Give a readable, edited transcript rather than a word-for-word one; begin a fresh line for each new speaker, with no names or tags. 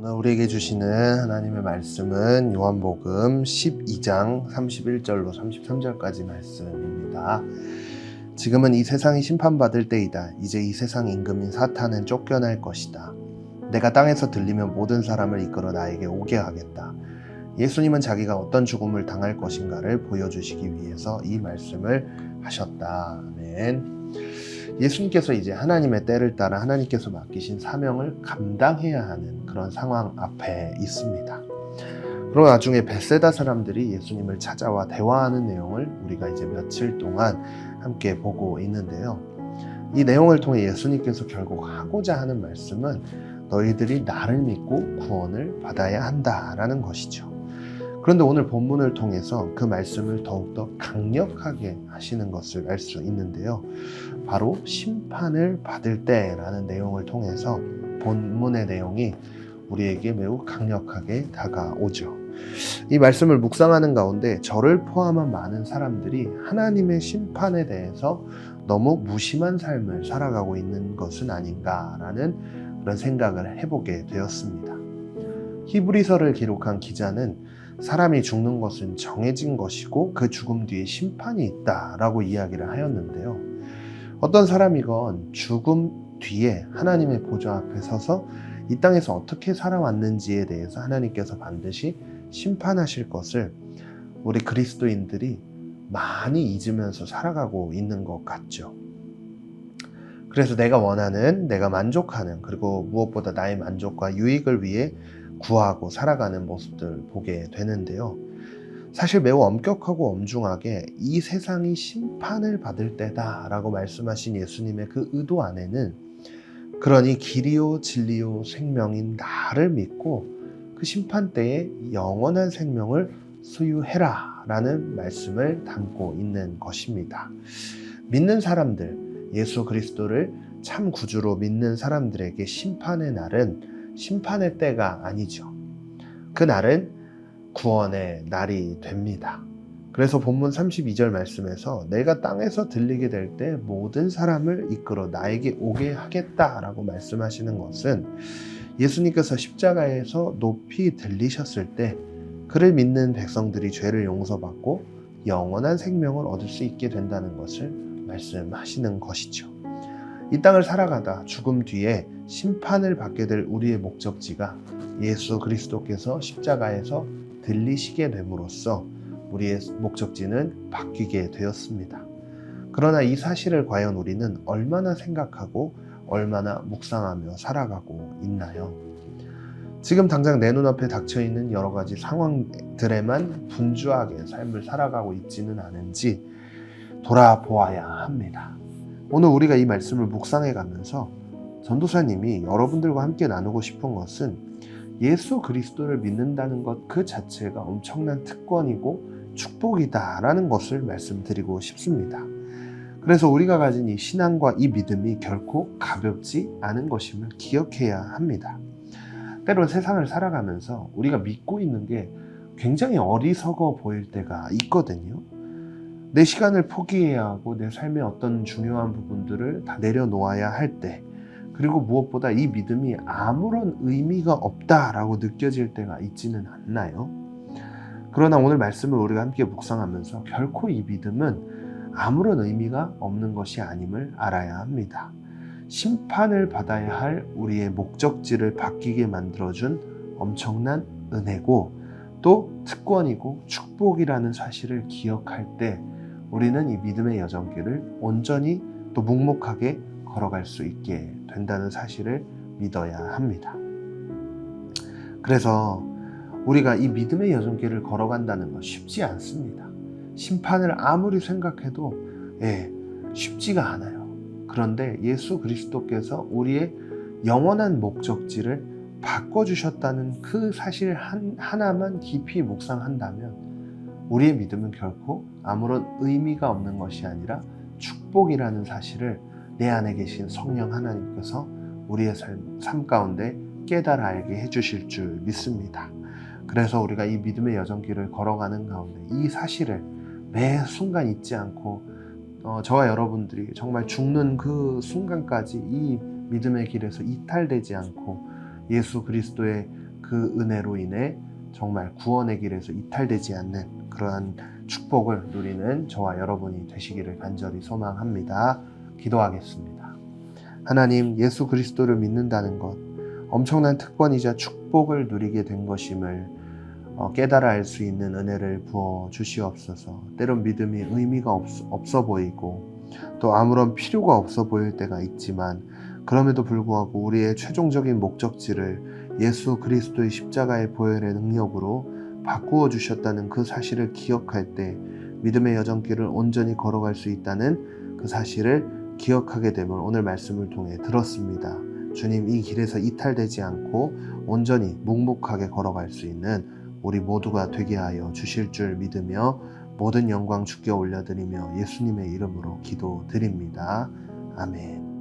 오늘 우리에게 주시는 하나님의 말씀은 요한복음 12장 31절로 33절까지 말씀입니다. 지금은 이 세상이 심판받을 때이다. 이제 이 세상 임금인 사탄은 쫓겨날 것이다. 내가 땅에서 들리면 모든 사람을 이끌어 나에게 오게 하겠다. 예수님은 자기가 어떤 죽음을 당할 것인가를 보여주시기 위해서 이 말씀을 하셨다. 아멘. 예수님께서 이제 하나님의 때를 따라 하나님께서 맡기신 사명을 감당해야 하는 그런 상황 앞에 있습니다. 그리고 나중에 벳세다 사람들이 예수님을 찾아와 대화하는 내용을 우리가 이제 며칠 동안 함께 보고 있는데요. 이 내용을 통해 예수님께서 결국 하고자 하는 말씀은 너희들이 나를 믿고 구원을 받아야 한다라는 것이죠. 그런데 오늘 본문을 통해서 그 말씀을 더욱더 강력하게 하시는 것을 알 수 있는데요. 바로 심판을 받을 때라는 내용을 통해서 본문의 내용이 우리에게 매우 강력하게 다가오죠. 이 말씀을 묵상하는 가운데 저를 포함한 많은 사람들이 하나님의 심판에 대해서 너무 무심한 삶을 살아가고 있는 것은 아닌가라는 그런 생각을 해보게 되었습니다. 히브리서를 기록한 기자는 사람이 죽는 것은 정해진 것이고 그 죽음 뒤에 심판이 있다라고 이야기를 하였는데요. 어떤 사람이건 죽음 뒤에 하나님의 보좌 앞에 서서 이 땅에서 어떻게 살아왔는지에 대해서 하나님께서 반드시 심판하실 것을 우리 그리스도인들이 많이 잊으면서 살아가고 있는 것 같죠. 그래서 내가 원하는, 내가 만족하는, 그리고 무엇보다 나의 만족과 유익을 위해 구하고 살아가는 모습들 보게 되는데요. 사실 매우 엄격하고 엄중하게 이 세상이 심판을 받을 때다 라고 말씀하신 예수님의 그 의도 안에는 그러니 길이요 진리요 생명인 나를 믿고 그 심판 때에 영원한 생명을 소유해라 라는 말씀을 담고 있는 것입니다. 믿는 사람들, 예수 그리스도를 참 구주로 믿는 사람들에게 심판의 날은 심판의 때가 아니죠. 그 날은 구원의 날이 됩니다. 그래서 본문 32절 말씀에서 내가 땅에서 들리게 될 때 모든 사람을 이끌어 나에게 오게 하겠다라고 말씀하시는 것은 예수님께서 십자가에서 높이 들리셨을 때 그를 믿는 백성들이 죄를 용서받고 영원한 생명을 얻을 수 있게 된다는 것을 말씀하시는 것이죠. 이 땅을 살아가다 죽음 뒤에 심판을 받게 될 우리의 목적지가 예수 그리스도께서 십자가에서 들리시게 됨으로써 우리의 목적지는 바뀌게 되었습니다. 그러나 이 사실을 과연 우리는 얼마나 생각하고 얼마나 묵상하며 살아가고 있나요? 지금 당장 내 눈앞에 닥쳐있는 여러 가지 상황들에만 분주하게 삶을 살아가고 있지는 않은지 돌아보아야 합니다. 오늘 우리가 이 말씀을 묵상해 가면서 전도사님이 여러분들과 함께 나누고 싶은 것은 예수 그리스도를 믿는다는 것 그 자체가 엄청난 특권이고 축복이다라는 것을 말씀드리고 싶습니다. 그래서 우리가 가진 이 신앙과 이 믿음이 결코 가볍지 않은 것임을 기억해야 합니다. 때론 세상을 살아가면서 우리가 믿고 있는 게 굉장히 어리석어 보일 때가 있거든요. 내 시간을 포기해야 하고 내 삶의 어떤 중요한 부분들을 다 내려놓아야 할 때, 그리고 무엇보다 이 믿음이 아무런 의미가 없다라고 느껴질 때가 있지는 않나요? 그러나 오늘 말씀을 우리가 함께 묵상하면서 결코 이 믿음은 아무런 의미가 없는 것이 아님을 알아야 합니다. 심판을 받아야 할 우리의 목적지를 바뀌게 만들어준 엄청난 은혜고 또 특권이고 축복이라는 사실을 기억할 때 우리는 이 믿음의 여정길을 온전히 또 묵묵하게 걸어갈 수 있게 된다는 사실을 믿어야 합니다. 그래서 우리가 이 믿음의 여정길을 걸어간다는 건 쉽지 않습니다. 심판을 아무리 생각해도 쉽지가 않아요. 그런데 예수 그리스도께서 우리의 영원한 목적지를 바꿔주셨다는 그 사실 하나만 깊이 묵상한다면 우리의 믿음은 결코 아무런 의미가 없는 것이 아니라 축복이라는 사실을 내 안에 계신 성령 하나님께서 우리의 삶 가운데 깨달아 알게 해주실 줄 믿습니다. 그래서 우리가 이 믿음의 여정길을 걸어가는 가운데 이 사실을 매 순간 잊지 않고 저와 여러분들이 정말 죽는 그 순간까지 이 믿음의 길에서 이탈되지 않고 예수 그리스도의 그 은혜로 인해 정말 구원의 길에서 이탈되지 않는 그러한 축복을 누리는 저와 여러분이 되시기를 간절히 소망합니다. 기도하겠습니다. 하나님, 예수 그리스도를 믿는다는 것, 엄청난 특권이자 축복을 누리게 된 것임을 깨달아 알 수 있는 은혜를 부어 주시옵소서. 때론 믿음이 의미가 없어 보이고 또 아무런 필요가 없어 보일 때가 있지만, 그럼에도 불구하고 우리의 최종적인 목적지를 예수 그리스도의 십자가의 보혈의 능력으로 바꾸어 주셨다는 그 사실을 기억할 때 믿음의 여정길을 온전히 걸어갈 수 있다는 그 사실을 기억하게 됨을 오늘 말씀을 통해 들었습니다. 주님, 이 길에서 이탈되지 않고 온전히 묵묵하게 걸어갈 수 있는 우리 모두가 되게 하여 주실 줄 믿으며 모든 영광 주께 올려드리며 예수님의 이름으로 기도드립니다. 아멘.